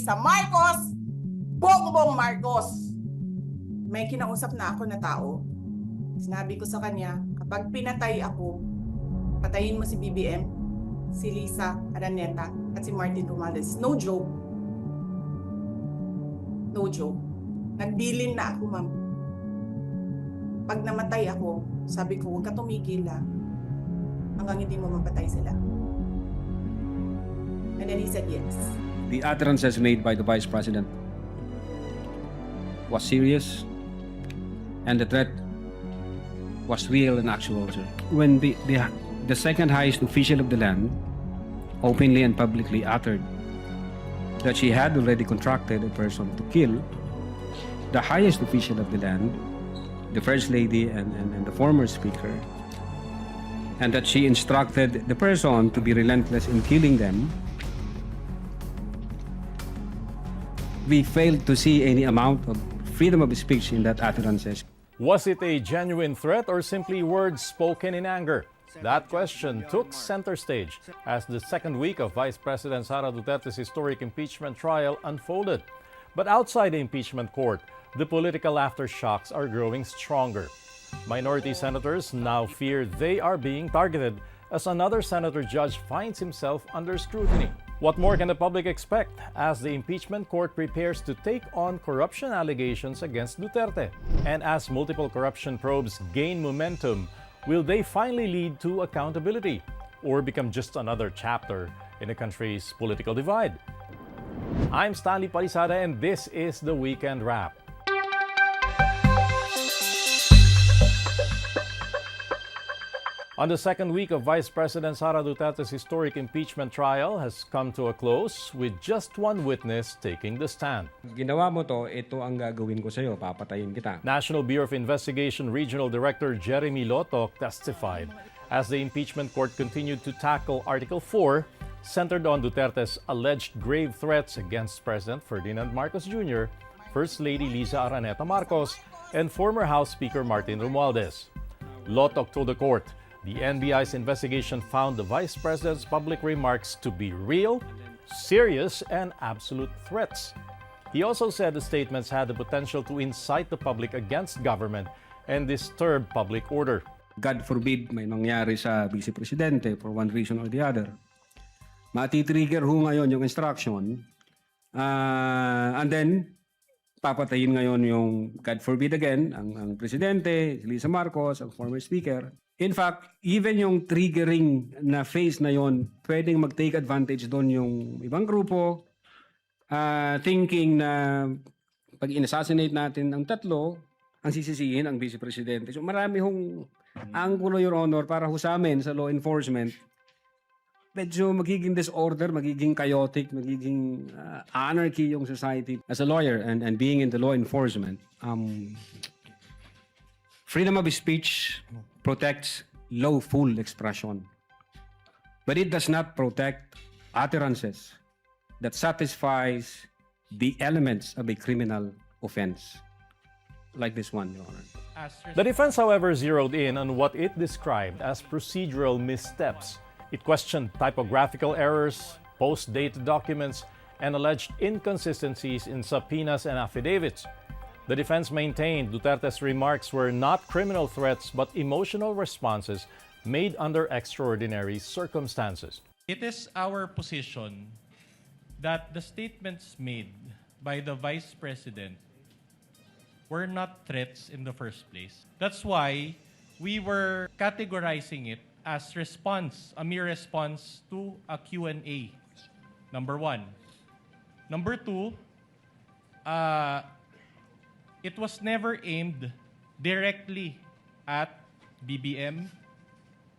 Lisa Marcos, Bongbong Marcos. May kinausap na ako na tao. Sinabi ko sa kanya, kapag pinatay ako, patayin mo si BBM, si Lisa Araneta, at si Martin Romualdez. No joke. No joke. Nagdilin na ako, ma'am. Pag namatay ako, sabi ko, huwag ka tumigil hanggang hindi mo mapatay sila. And then he said yes. The utterances made by the Vice President was serious, and the threat was real and actual, sir. When the second highest official of the land openly and publicly uttered that she had already contracted a person to kill the highest official of the land, the First Lady and the former Speaker, and that she instructed the person to be relentless in killing them, we failed to see any amount of freedom of speech in that utterances. Was it a genuine threat or simply words spoken in anger? That question took center stage as the second week of Vice President Sara Duterte's historic impeachment trial unfolded. But outside the impeachment court, the political aftershocks are growing stronger. Minority senators now fear they are being targeted as another senator judge finds himself under scrutiny. What more can the public expect as the impeachment court prepares to take on corruption allegations against Duterte? And as multiple corruption probes gain momentum, will they finally lead to accountability or become just another chapter in the country's political divide? I'm Stanley Palisada and this is the Weekend Wrap. On the second week of Vice President Sara Duterte's historic impeachment trial has come to a close with just one witness taking the stand. Ginawa mo to, ito ang gagawin ko sa'yo, papatayin kita. National Bureau of Investigation Regional Director Jeremy Lotok testified as the impeachment court continued to tackle Article 4, centered on Duterte's alleged grave threats against President Ferdinand Marcos Jr., First Lady Lisa Araneta Marcos, and former House Speaker Martin Romualdez. Lotok told the court the NBI's investigation found the Vice President's public remarks to be real, serious, and absolute threats. He also said the statements had the potential to incite the public against government and disturb public order. God forbid may mangyari sa Vice Presidente for one reason or the other. Mati-trigger ho ngayon yung instruction, and then papatayin ngayon yung, God forbid again, ang Presidente, Lisa Marcos, ang former Speaker. In fact, even yung triggering na phase na yon, pwedeng mag-take advantage doon yung ibang grupo, thinking na pag in-assassinate natin ang tatlo, ang sisisihin ang Vice Presidente. So marami hong anggulo, Your Honor, para ho sa amin sa law enforcement. Medyo magiging disorder, magiging chaotic, magiging anarchy yung society. As a lawyer and being in the law enforcement, freedom of speech protects lawful expression. But it does not protect utterances that satisfies the elements of a criminal offense. Like this one, Your Honor. The defense, however, zeroed in on what it described as procedural missteps. It questioned typographical errors, post-date documents, and alleged inconsistencies in subpoenas and affidavits. The defense maintained Duterte's remarks were not criminal threats but emotional responses made under extraordinary circumstances. It is our position that the statements made by the Vice President were not threats in the first place. That's why we were categorizing it as response, a mere response to a Q&A, number one. Number two, it was never aimed directly at BBM,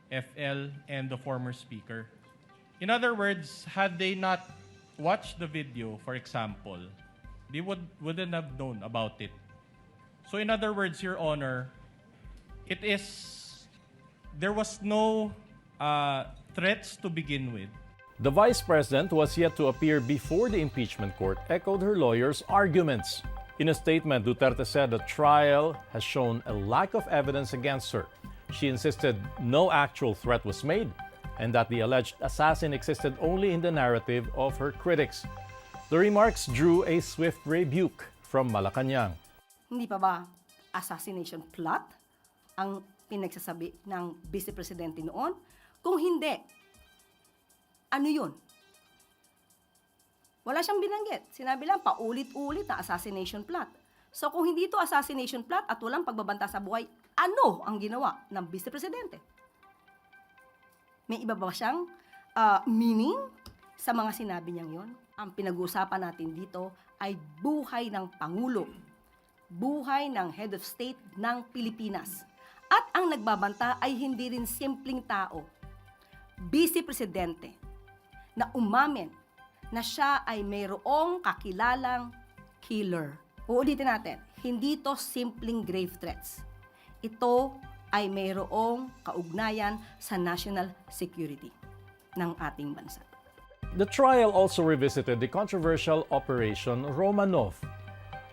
FL, and the former speaker. In other words, had they not watched the video, for example, they wouldn't have known about it. So in other words, Your Honor, there was no threats to begin with. The Vice President, who was yet to appear before the impeachment court, echoed her lawyers' arguments. In a statement, Duterte said the trial has shown a lack of evidence against her. She insisted no actual threat was made and that the alleged assassin existed only in the narrative of her critics. The remarks drew a swift rebuke from Malacanang. Hindi pa ba assassination plot ang pinagsasabi ng Vice Presidente noon? Kung hindi, ano yun? Wala siyang binanggit. Sinabi lang, paulit-ulit na assassination plot. So kung hindi ito assassination plot at walang pagbabanta sa buhay, ano ang ginawa ng Vice Presidente? May iba ba siyang meaning sa mga sinabi niyang yon? Ang pinag-uusapan natin dito ay buhay ng Pangulo, buhay ng Head of State ng Pilipinas. At ang nagbabanta ay hindi rin simpleng tao, Vice Presidente, na umamin na siya ay mayroong kakilalang killer. Uulitin natin, hindi ito simpleng grave threats. Ito ay mayroong kaugnayan sa national security ng ating bansa. The trial also revisited the controversial Operation Romanov.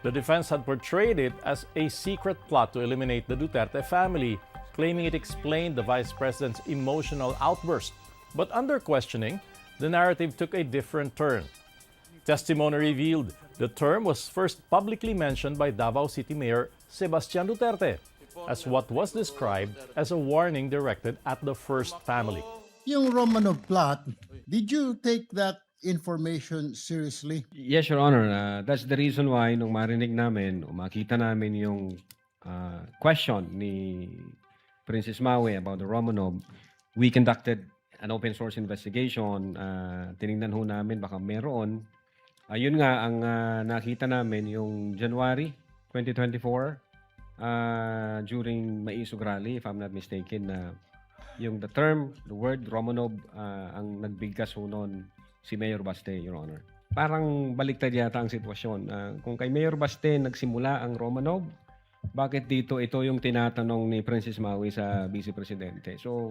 The defense had portrayed it as a secret plot to eliminate the Duterte family, claiming it explained the vice president's emotional outburst. But under questioning, the narrative took a different turn. Testimony revealed the term was first publicly mentioned by Davao City Mayor Sebastian Duterte as what was described as a warning directed at the first family. Yung Romanov plot, did you take that information seriously? Yes, Your Honor. That's the reason why nung marinig namin o makita namin yung question ni Princess Maui about the Romanov, we conducted an open source investigation. Tinignan ho namin baka meron. Yun nga, ang nakita namin yung January 2024 during Maisog Rally, if I'm not mistaken, na yung the word Romanov, ang nagbigkas ho noon si Mayor Baste, Your Honor. Parang baliktad yata ang sitwasyon. Kung kay Mayor Baste nagsimula ang Romanov, bakit dito ito yung tinatanong ni Princess Maui sa Vice Presidente? So,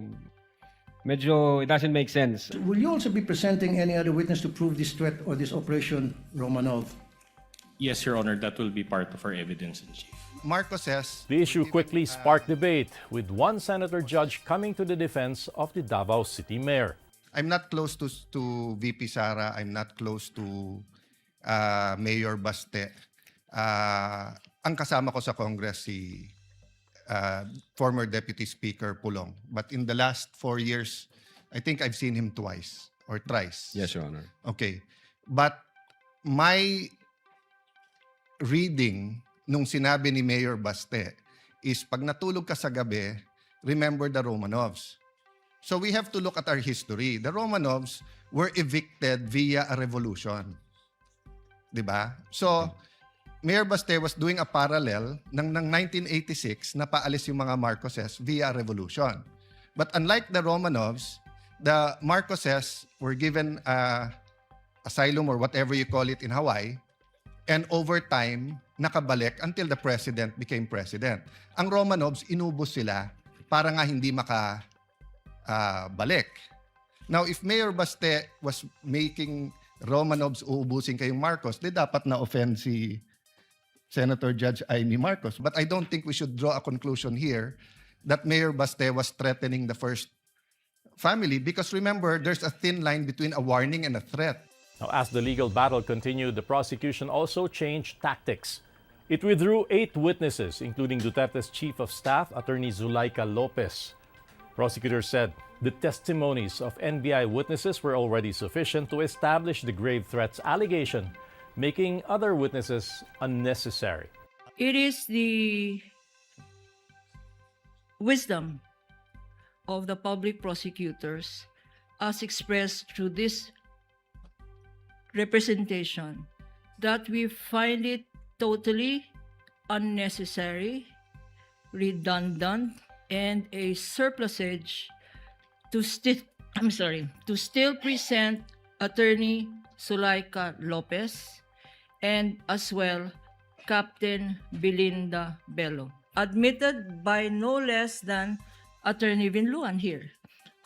medyo it doesn't make sense. Will you also be presenting any other witness to prove this threat or this Operation Romanov? Yes, Your Honor, that will be part of our evidence in chief. Marcos says, The issue quickly sparked debate, with one senator judge coming to the defense of the Davao City Mayor. I'm not close to VP Sara. I'm not close to Mayor Baste. Ang kasama ko sa Congress si former Deputy Speaker Pulong. But in the last 4 years, I think I've seen him twice or thrice. Yes, Your Honor. Okay. But my reading nung sinabi ni Mayor Baste is pag natulog ka sa gabi, remember the Romanovs. So we have to look at our history. The Romanovs were evicted via a revolution. Diba? So, Mayor Baste was doing a parallel ng 1986 na paalis yung mga Marcoses via a revolution. But unlike the Romanovs, the Marcoses were given asylum or whatever you call it in Hawaii, and over time, nakabalik until the president became president. Ang Romanovs, inubos sila para nga hindi makabalik. Now, if Mayor Baste was making Romanovs uubusin kayong Marcos, di dapat na-offend si Senator Judge Amy Marcos. But I don't think we should draw a conclusion here that Mayor Baste was threatening the first family because remember, there's a thin line between a warning and a threat. Now, as the legal battle continued, the prosecution also changed tactics. It withdrew 8 witnesses, including Duterte's Chief of Staff, Attorney Zulaika Lopez. Prosecutors said the testimonies of NBI witnesses were already sufficient to establish the grave threats allegation, making other witnesses unnecessary. It is the wisdom of the public prosecutors as expressed through this representation that we find it totally unnecessary, redundant, and a surplusage to still present Attorney Zulaika Lopez and as well Captain Belinda Bello, admitted by no less than Attorney Vinluan here,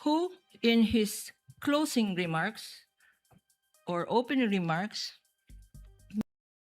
who in his closing remarks or opening remarks